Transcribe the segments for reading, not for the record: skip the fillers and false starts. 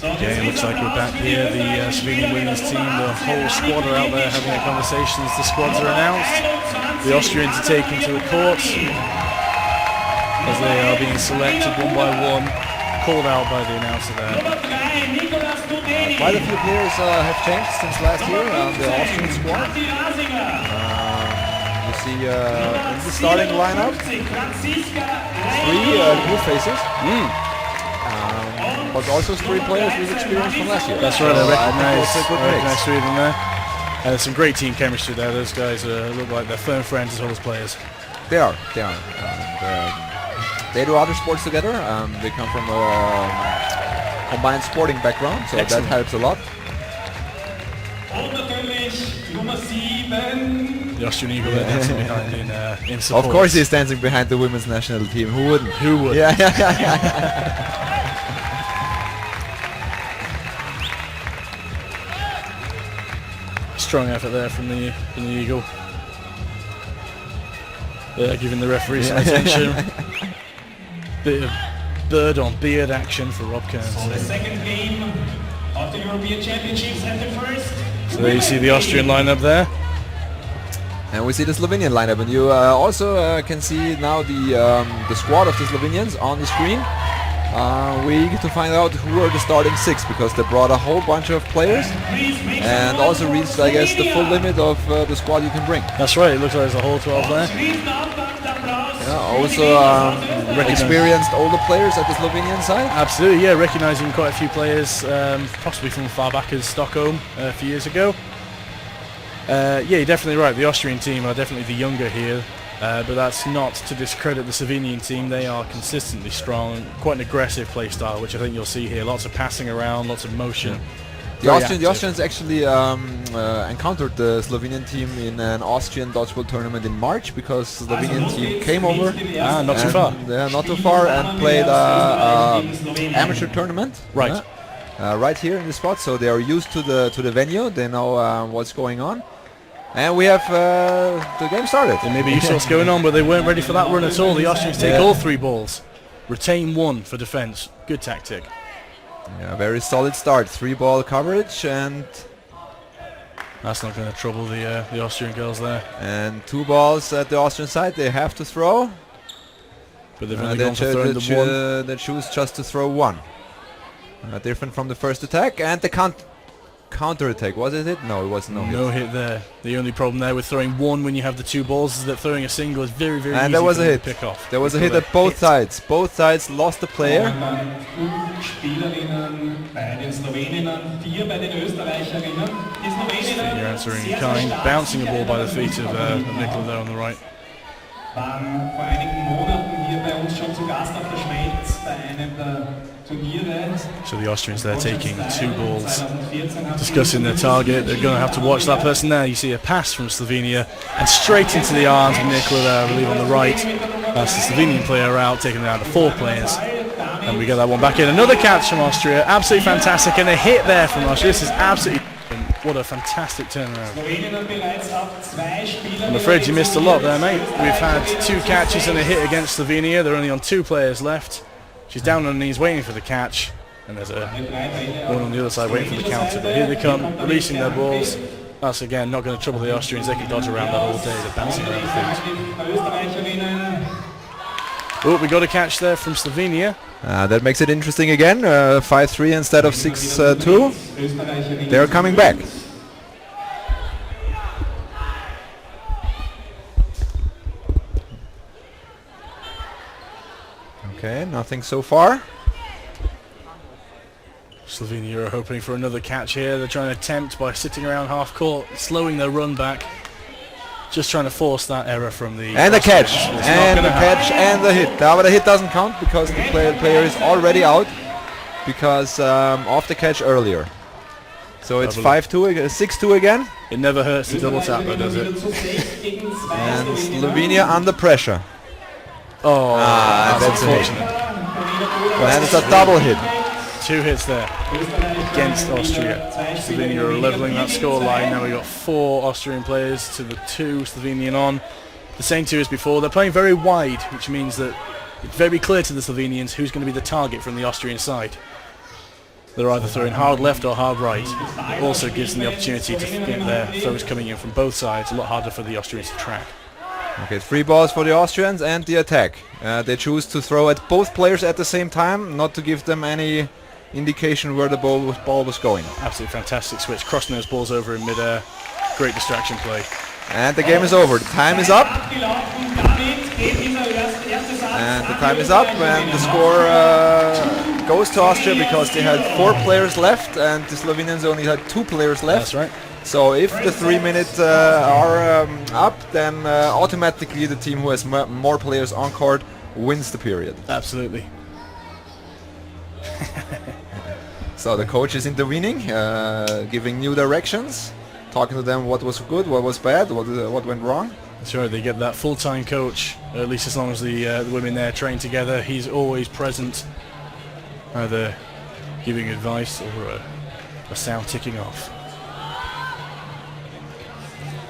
Okay, it looks like we're back here. The Slovenian women's team, the whole squad are out there having their conversations. The squads are announced. The Austrians are taken to the courts as they are being selected one by one, called out by the announcer there. Quite a few players have changed since last year on the Austrian squad. You see in the starting lineup 3 new faces. But also 3 players with experience from last year. That's right, so I recognize 3 of them there. There's some great team chemistry there. Those guys look like they're firm friends as well as players. They are. And, they do other sports together. They come from a combined sporting background, so Excellent. that helps a lot. The Austrian Eagle there dancing behind in support. Of course he's dancing behind the women's national team. Who wouldn't? Who would? Yeah. Strong effort there from the Eagle. They're giving the referee some attention. Bit of bird on beard action for Rob Kearns. So the second game of the European Championships and the first. So there you see the Austrian lineup there. And we see the Slovenian lineup, and you also can see now the squad of the Slovenians on the screen. We get to find out who are the starting 6, because they brought a whole bunch of players and also reached, I guess, the full limit of the squad you can bring. That's right, it looks like there's a whole 12 there. Yeah, also experienced older players at the Slovenian side. Absolutely, yeah, recognising quite a few players, possibly from far back as Stockholm a few years ago. Yeah, you're definitely right, the Austrian team are definitely the younger here. But that's not to discredit the Slovenian team. They are consistently strong, quite an aggressive play style, which I think you'll see here. Lots of passing around, lots of motion. The Austrians actually encountered the Slovenian team in an Austrian dodgeball tournament in March, because the Slovenian team came over. Not too far. Not too far, and played an amateur tournament. Right. Right here in the spot, so they are used to the venue. They know what's going on. And we have the game started. They maybe used to what's going on, but they weren't ready for that run at all. The Austrians take all 3 balls, retain 1 for defence. Good tactic. Yeah, very solid start. 3-ball coverage, and that's not going to trouble the Austrian girls there. And 2 balls at the Austrian side. They have to throw, but they've only gone for throwing the 1. They choose just to throw 1. Different from the first attack, and the counter attack, was it? No, it was no hit. No hit there. The only problem there with throwing 1 when you have the 2 balls is that throwing a single is very, very easy there was a hit. to pick off. There was a hit at both sides. Both sides lost a player. You're answering in kind, bouncing a ball by the feet of Nicola there on the right. Vor einigen Monaten hier bei uns schon zu Gast auf der Schmelz bei einem der Turniere. So the Austrians there taking 2 balls, discussing their target. They're going to have to watch that person there. You see a pass from Slovenia and straight into the arms of Nicola there, I believe on the right. That's the Slovenian player out, taking it down to 4 players. And we get that one back in. Another catch from Austria, absolutely fantastic, and a hit there from Austria. This is absolutely... What a fantastic turnaround. I'm afraid you missed a lot there, mate. We've had 2 catches and a hit against Slovenia. They're only on 2 players left. She's down on her knees waiting for the catch. And there's one on the other side waiting for the counter. But here they come, releasing their balls. That's, again, not going to trouble the Austrians. They can dodge around that all day. They're bouncing around the field. Oh, we got a catch there from Slovenia. That makes it interesting again. 5-3 instead of 6-2. They're coming back. Okay, nothing so far. Slovenia are hoping for another catch here. They're trying to tempt by sitting around half court, slowing their run back. Just trying to force that error from the... And the catch, and the catch, and the hit. But the hit doesn't count because the player is already out because of the catch earlier. So it's 5-2, 6-2 again. It never hurts to double tap though, does it? And Slovenia under pressure. Oh, that's unfortunate. And it's a double hit. 2 hits there against Austria. Slovenia are levelling that score line. Now we've got 4 Austrian players to the 2 Slovenian on. The same 2 as before. They're playing very wide, which means that it's very clear to the Slovenians who's going to be the target from the Austrian side. They're either throwing hard left or hard right. It also gives them the opportunity to get their throws coming in from both sides. A lot harder for the Austrians to track. Okay, 3 balls for the Austrians and the attack. They choose to throw at both players at the same time, not to give them any indication where the ball was going. Absolutely fantastic switch, crossing those balls over in mid-air. Great distraction play. And the game is over. The time is up. And the time is up, and the score goes to Austria because they had 4 players left, and the Slovenians only had 2 players left. That's right. So if the 3 minutes are up, then automatically the team who has more players on court wins the period. Absolutely. So the coach is intervening, giving new directions, talking to them what was good, what was bad, what went wrong. That's right, they get that full-time coach, at least as long as the women there train together. He's always present, either giving advice or a sound ticking off.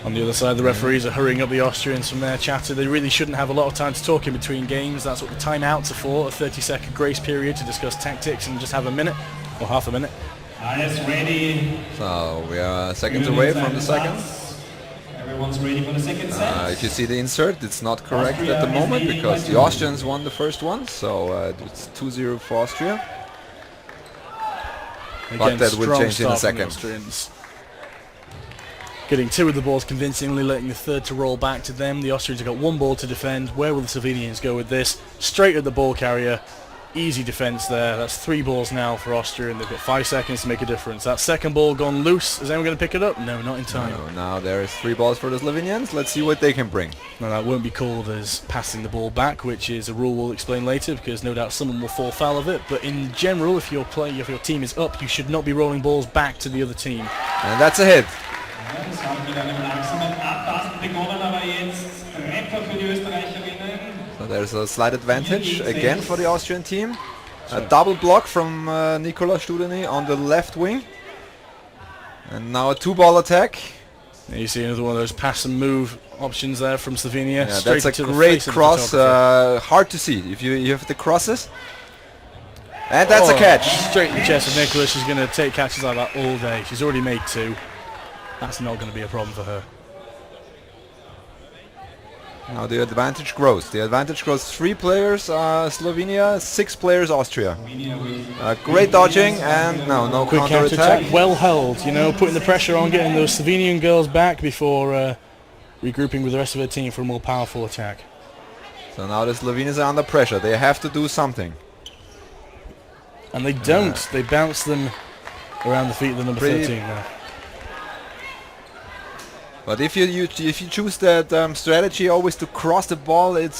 On the other side, the referees are hurrying up the Austrians from their chatter. They really shouldn't have a lot of time to talk in between games. That's what the timeouts are for, a 30-second grace period to discuss tactics and just have a minute, or half a minute. Ready. So we are seconds away from the second. Everyone's ready for the second set. If you see the insert, it's not correct at the moment because the Austrians won the first one, so it's 2-0 for Austria. Again, but that will strong change in a start from the second. Austrians. Getting 2 of the balls convincingly, letting the third to roll back to them. The Austrians have got 1 ball to defend. Where will the Slovenians go with this? Straight at the ball carrier. Easy defence there. That's 3 balls now for Austria, and they've got 5 seconds to make a difference. That second ball gone loose. Is anyone going to pick it up? No, not in time. No, now there's 3 balls for the Slovenians. Let's see what they can bring. Now that won't be called as passing the ball back, which is a rule we'll explain later, because no doubt someone will fall foul of it. But in general, if your team is up, you should not be rolling balls back to the other team. And that's a hit. Es hat mit einem langsamen Abtasten begonnen, aber jetzt Treffer für die Österreicherinnen. So there's a slight advantage again for the Austrian team. A double block from Nikola Studeny on the left wing. And now a 2-ball attack. Now you see another one of those pass and move options there from Slovenia. Yeah, Straight that's a to the great face of the cross. photographer. Hard to see if you have the crosses. And that's a catch. Straight in the chest of Nicola. She's going to take catches like that all day. She's already made 2. That's not going to be a problem for her. Now the advantage grows. The advantage grows. 3 players Slovenia, 6 players Austria. Great dodging and no Quick counter counter-attack. attack. Well held, you know, putting the pressure on, getting those Slovenian girls back before regrouping with the rest of her team for a more powerful attack. So now the Slovenians are under pressure. They have to do something. And they don't. They bounce them around the feet of the number 13 now. But if you choose that strategy always to cross the ball, it's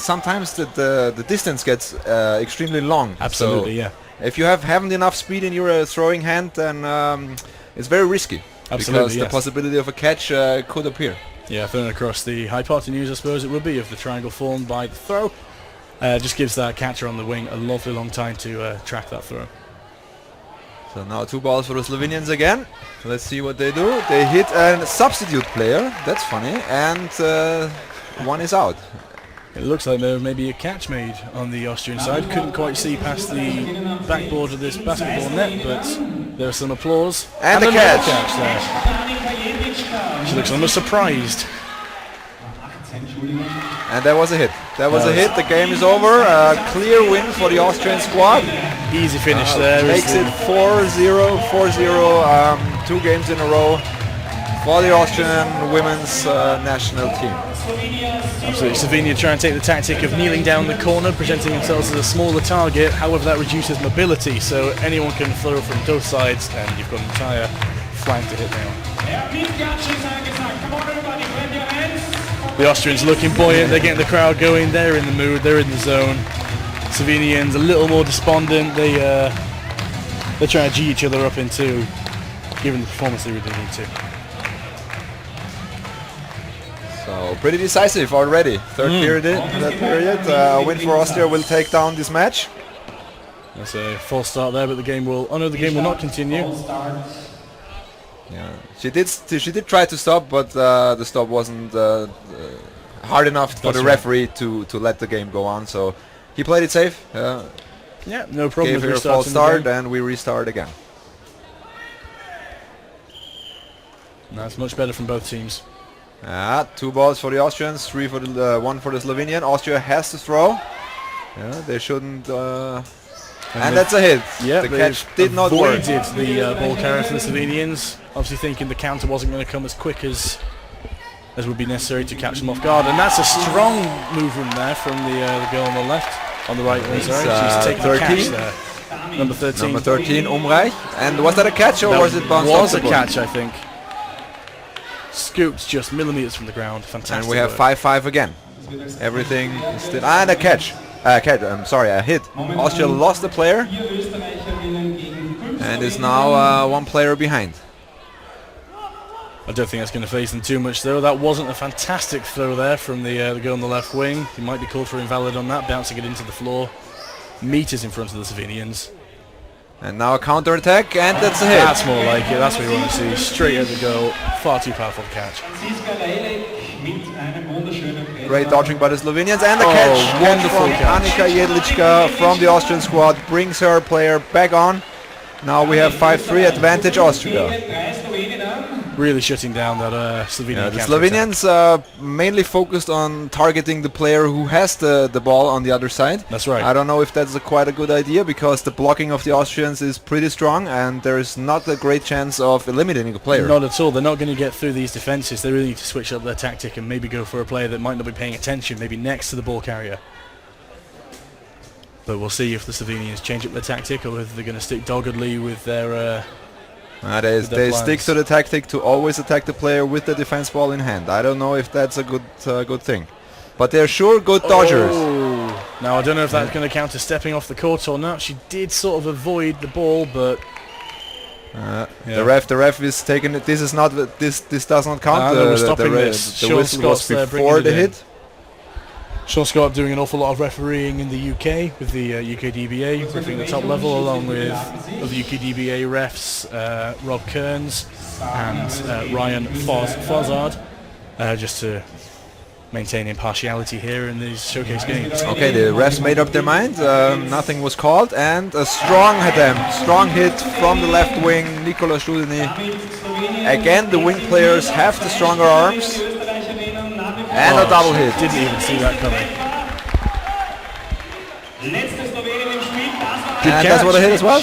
sometimes the distance gets extremely long. Absolutely, so yeah. If you haven't enough speed in your throwing hand, then it's very risky. Absolutely, because the possibility of a catch could appear. Yeah, thrown across the high party news, I suppose it would be, of the triangle formed by the throw. Just gives that catcher on the wing a lovely long time to track that throw. So now 2 balls for the Slovenians again. Let's see what they do. They hit a substitute player. That's funny. And 1 is out. It looks like there may be a catch made on the Austrian side. Couldn't quite see past the backboard of this basketball net, but there's some applause. And the another catch. There. She looks almost surprised. And that was a hit. That was a hit. The game is over. Clear win for the Austrian squad. Easy finish there. Makes it 4-0, 4-0, 2 games in a row for the Austrian women's national team. Absolutely. Slovenia trying to take the tactic of kneeling down the corner, presenting themselves as a smaller target. However, that reduces mobility, so anyone can throw from both sides, and you've got an entire flank to hit now. The Austrians looking buoyant. They're getting the crowd going. They're in the mood. They're in the zone. Slovenians a little more despondent. They're trying to G each other up into giving the performance they really need to. So pretty decisive already. Third period. A win for Austria will take down this match. That's a false start there, but the game will. Oh no, the game will not continue. Yeah, she did try to stop, but the stop wasn't hard enough for the referee to let the game go on. So he played it safe. Yeah, no problem. Gave with her a false restarting the start, game. and we restart again. That's much better from both teams. 2 balls for the Austrians, 3 for the 1 for the Slovenian. Austria has to throw. Yeah, they shouldn't. And that's a hit. Yeah, the catch did not work. Avoided the ball carrier for the Slovenians. Obviously thinking the counter wasn't going to come as quick as would be necessary to catch them off guard. And that's a strong movement there from the girl on the left. On the right, sorry. She's taking 13. the catch there. Number 13. Number 13, Umreich. And was that a catch or was it bounced off was the a board? catch, I think. Scooped just millimeters from the ground. Fantastic. And we have work. 5-5 again. Everything is still... And a catch. I'm sorry, a hit. Austria lost the player. And is now 1 player behind. I don't think that's going to phase them too much, though. That wasn't a fantastic throw there from the girl on the left wing. He might be called for invalid on that, bouncing it into the floor. Meters in front of the Slovenians. And now a counter attack, and that's a hit. That's more like it. That's what we want to see. Straight at the goal. Far too powerful catch. Great dodging by the Slovenians, and the catch. Wonderful From catch. Annika Jedlička from the Austrian squad brings her player back on. Now we have 5-3 advantage Austria. Really shutting down that Slovenian The counter-attack. Slovenians mainly focused on targeting the player who has the ball on the other side. That's right. I don't know if that's quite a good idea because the blocking of the Austrians is pretty strong and there is not a great chance of eliminating a player. Not at all. They're not going to get through these defences. They really need to switch up their tactic and maybe go for a player that might not be paying attention, maybe next to the ball carrier. But we'll see if the Slovenians change up their tactic or whether they're going to stick doggedly with their... They stick to the tactic to always attack the player with the defense ball in hand. I don't know if that's a good thing. But they're sure good dodgers. Oh. Now, I don't know if that's going to count as stepping off the court or not. She did sort of avoid the ball, but... The ref is taking it. This is not. This does not count. No, we're stopping this. The Sean whistle was Scott's there before bringing the it in. hit. Sean Scott doing an awful lot of refereeing in the UK with the UKDBA, refereeing the top level, along with other UKDBA refs, Rob Kearns and Ryan Fozzard, just to maintain impartiality here in these showcase games. Okay, the refs made up their mind. Nothing was called, and a strong hit from the left wing, Nikola Studeny. Again, the wing players have the stronger arms. And a double hit. Didn't even see that coming. And that's what a hit as well.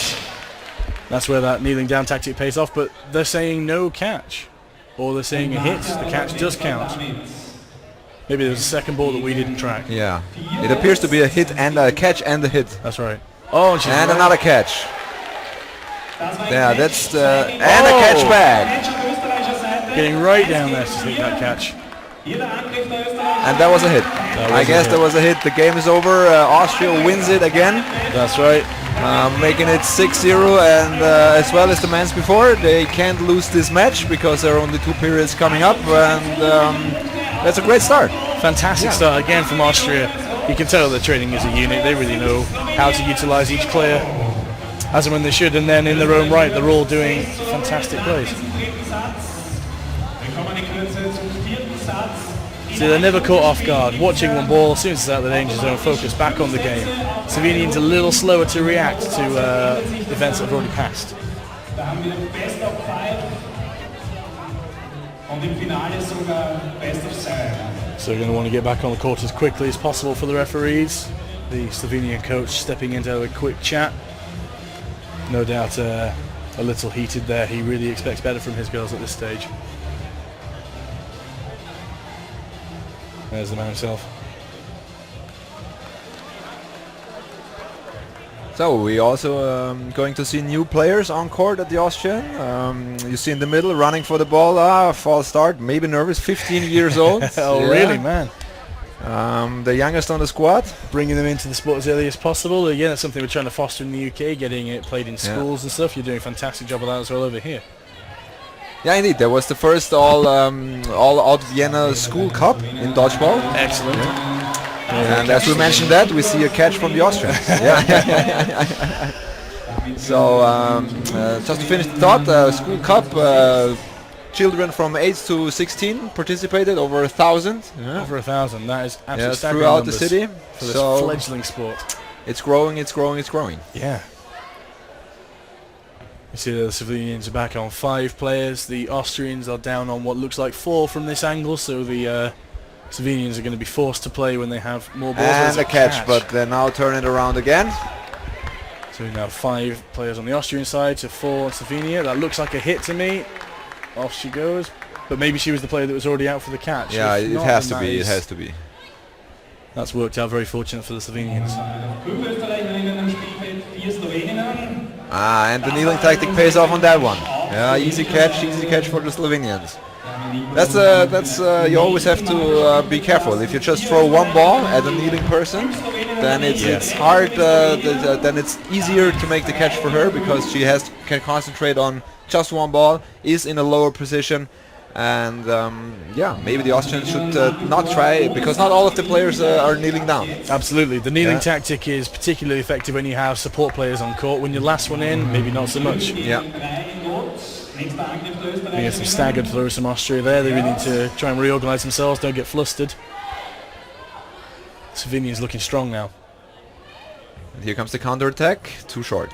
That's where that kneeling down tactic pays off, but they're saying no catch. Or they're saying a hit. The catch does count. Maybe there's a second ball that we didn't track. Yeah. It appears to be a hit and a catch and a hit. That's right. Oh, and another catch. Yeah, that's the... And a catch back. Getting right down there to take that catch. And that was a hit. I guess that was a hit. The game is over. Austria wins it again. That's right. Making it 6-0, and as well as the men's before, they can't lose this match because there are only 2 periods coming up, and that's a great start. Fantastic start again from Austria. You can tell they're training as a unit. They really know how to utilise each player as and when they should, and then in their own right, they're all doing fantastic plays. So they're never caught off guard. Watching one ball, as soon as it's out of the danger zone, focus back on the game. Slovenians a little slower to react to events that have already passed. So they're going to want to get back on the court as quickly as possible for the referees. The Slovenian coach stepping into a quick chat. No doubt a little heated there. He really expects better from his girls at this stage. There's the man himself. So we also going to see new players on court at the Austrian. You see in the middle running for the ball. False start, maybe nervous. 15 years old. Oh, yeah. Really, man? The youngest on the squad. Bringing them into the sport as early as possible. Again, that's something we're trying to foster in the UK. Getting it played in schools and stuff. You're doing a fantastic job of that as well over here. Yeah, indeed. There was the first all out Vienna school cup in dodgeball. Excellent. And as we mentioned that, we see a catch from the Austrians. So just to finish the thought, school cup, children from 8 to 16 participated, over 1,000. Over 1,000. That is absolutely staggering throughout numbers the city. for this fledgling sport. It's growing, it's growing, it's growing. Yeah. You see the Slovenians are back on 5 players. The Austrians are down on what looks like 4 from this angle, so the Slovenians are going to be forced to play when they have more balls. And a catch, but they now turn it around again. So we now have 5 players on the Austrian side to 4 on Slovenia. That looks like a hit to me. Off she goes. But maybe she was the player that was already out for the catch. Yeah, If it not, has then to be, that it is- has to be. That's worked out very fortunate for the Slovenians. Ah, and the kneeling tactic pays off on that one. Yeah, easy catch for the Slovenians. That's you always have to be careful. If you just throw one ball at a kneeling person, then it's hard. Then it's easier to make the catch for her because she can concentrate on just one ball, is in a lower position, and yeah, maybe the Austrians should not try because not all of the players are kneeling down. Absolutely. The kneeling tactic is particularly effective when you have support players on court. When you're last one in, maybe not so much. Yeah. We get some staggered throws from Austria there. They really need to try and reorganise themselves, don't get flustered. Slovenia's looking strong now. And here comes the counter attack. Too short.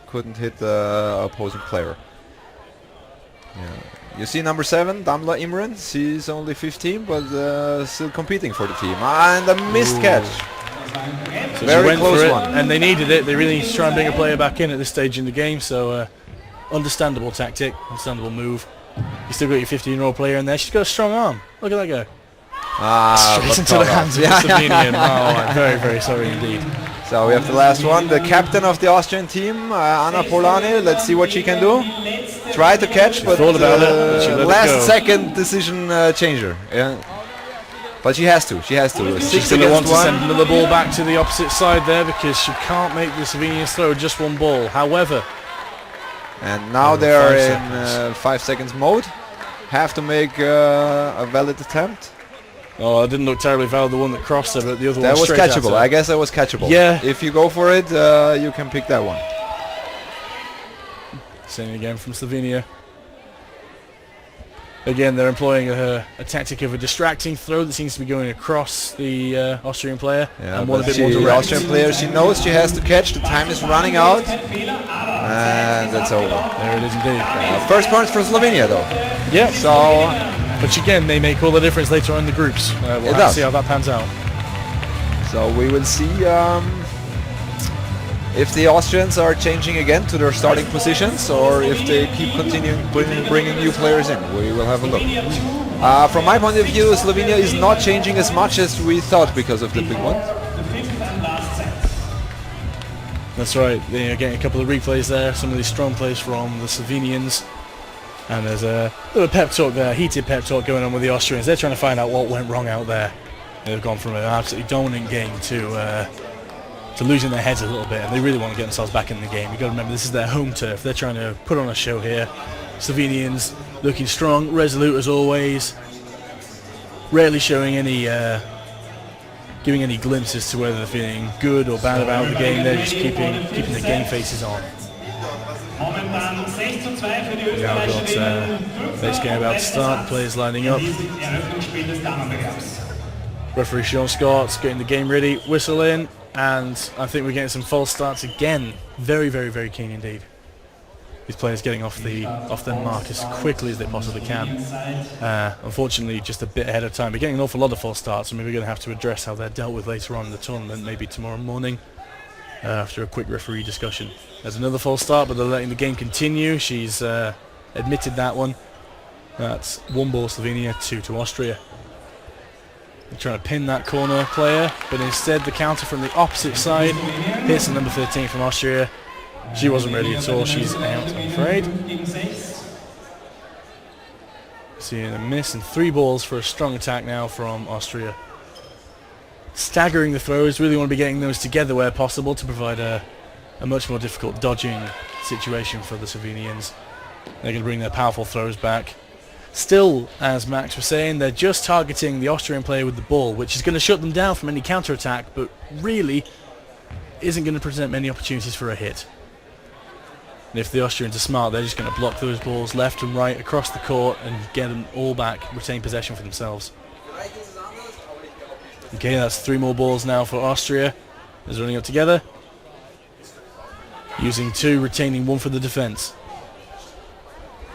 Couldn't hit the opposing player. Yeah. You see number 7, Damla Imran. She's only 15, but still competing for the team. And a missed catch. So Very she went close for it, one. and they needed it. They really need to try and bring a player back in at this stage in the game. So understandable tactic, understandable move. You still got your 15-year-old player in there. She's got a strong arm. Look at that go. Ah, Straight into the hands of the Slovenian. Oh, I'm very, very sorry indeed. So we have the last one, the captain of the Austrian team, Anna Polani. Let's see what she can do. Try to catch, but thought about it, but she let it go. last second decision changer. Yeah, but she has to. She's 6 going to want against to send 1. another ball back to the opposite side there because she can't make the Slovenians throw just one ball. However, And now they are in 5 seconds mode. Have to make a valid attempt. oh, it didn't look terribly valid, the one that crossed her, but the other That one was straight at catchable. her. I guess that was catchable. Yeah. If you go for it, you can pick that one. Same again from Slovenia. Again, they're employing a tactic of a distracting throw that seems to be going across the Austrian player, Yeah, and one a but bit more the direct. Austrian player, she knows she has to catch. The time is running out, and that's over. There it is indeed. First points for Slovenia, though. Yeah. So Which again, may make all the difference later on in the groups. We'll have to does. see how that pans out. So we will see if the Austrians are changing again to their starting positions or if they keep continuing bringing new players in. We will have a look. From my point of view, Slovenia is not changing as much as we thought because of the big one. That's right. They're getting a couple of replays there. Some of these strong plays from the Slovenians. And there's a little pep talk there, heated pep talk going on with the Austrians. They're trying to find out what went wrong out there. They've gone from an absolutely dominant game to losing their heads a little bit, and they really want to get themselves back in the game. You've got to remember, this is their home turf. They're trying to put on a show here. Slovenians looking strong, resolute as always. Rarely showing any, giving any glimpses to whether they're feeling good or bad about the game. They're just keeping the game faces on. Now we've got base game about to start, the players lining up. Referee Sean Scott's getting the game ready, whistle in, and I think we're getting some false starts again. Very, very, very keen indeed. These players getting off their mark as quickly as they possibly can. Unfortunately, just a bit ahead of time. We're getting an awful lot of false starts, and we're going to have to address how they're dealt with later on in the tournament, maybe tomorrow morning, after a quick referee discussion. There's another false start, but they're letting the game continue. She's admitted that one. That's 1 ball Slovenia, 2 to Austria. They're trying to pin that corner player, but instead the counter from the opposite side hits the number 13 from Austria. She wasn't ready at all. She's out, I'm afraid. Seeing a miss and 3 balls for a strong attack now from Austria. Staggering the throws, really want to be getting those together where possible to provide a much more difficult dodging situation for the Slovenians. They're going to bring their powerful throws back. Still, as Max was saying, they're just targeting the Austrian player with the ball, which is going to shut them down from any counter-attack, but really isn't going to present many opportunities for a hit. And if the Austrians are smart, they're just going to block those balls left and right across the court and get them all back, retain possession for themselves. Okay, that's 3 more balls now for Austria. is running up together. Using 2, retaining 1 for the defence.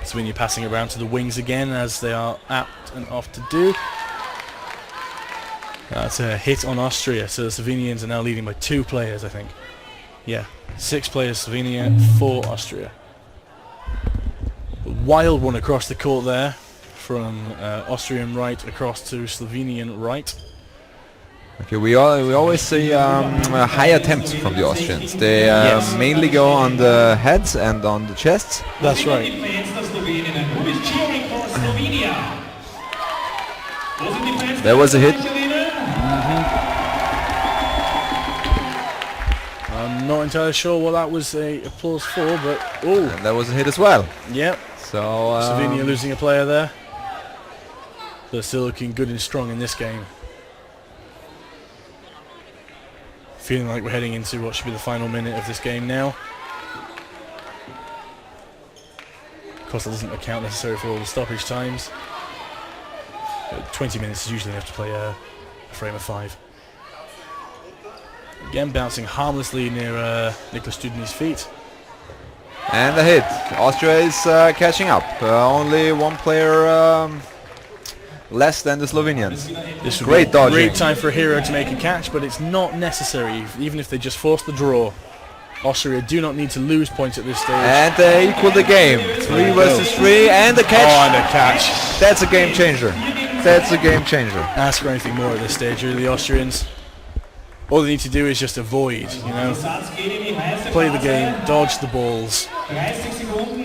Slovenia passing around to the wings again, as they are apt and off to do. That's a hit on Austria, so the Slovenians are now leading by 2 players, I think. Yeah, 6 players Slovenia, 4 Austria. A wild one across the court there, from Austrian right across to Slovenian right. Okay, we always see high attempts from the Austrians. They mainly go on the heads and on the chests. That's right. There was a hit. I'm not entirely sure what that was a applause for, but oh, And that was a hit as well. yep. So Slovenia losing a player there, but still looking good and strong in this game. Feeling like we're heading into what should be the final minute of this game now. Of course, that doesn't account necessarily for all the stoppage times. But 20 minutes is usually enough to play a frame of 5. Again, bouncing harmlessly near Nicholas Studeni's feet. and a hit. Austria is catching up. Only 1 player less than the Slovenians. This would Great be a dodging. great time for a hero to make a catch, but it's not necessary, even if they just force the draw. Austria do not need to lose points at this stage. And they equal the game. 3 versus 3 and a catch. Oh, and a catch. That's a game changer. That's a game changer. Ask for anything more at this stage, really, the Austrians. All they need to do is just avoid, you know, play the game, dodge the balls.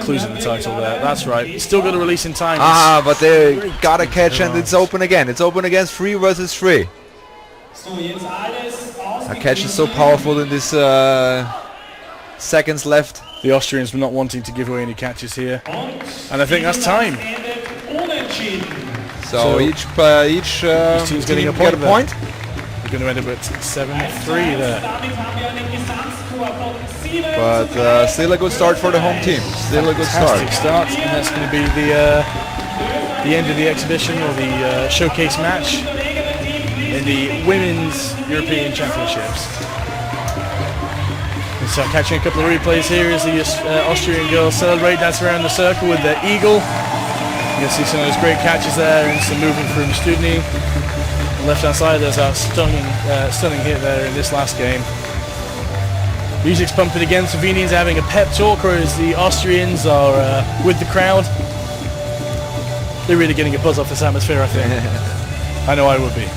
Clues in the title there. That's right. Still got a release in time. Ah, but they got a catch and it's open again. It's open against 3 versus 3. A catch is so powerful in this seconds left. The Austrians were not wanting to give away any catches here, and I think that's time. So each team's team getting a got a point. We're going to end up at 7-3 there. But still a good start for the home team. Still a good Fantastic start. start, and that's going to be the end of the exhibition, or the showcase match in the Women's European Championships. And so catching a couple of replays here as the Austrian girls celebrate, dance around the circle with their eagle. You can see some of those great catches there and some movement from Studni. On the left hand side, there's that stunning hit there in this last game. Music's pumping again. Slovenians having a pep talk, whereas the Austrians are with the crowd. They're really getting a buzz off this atmosphere, I think. I know I would be.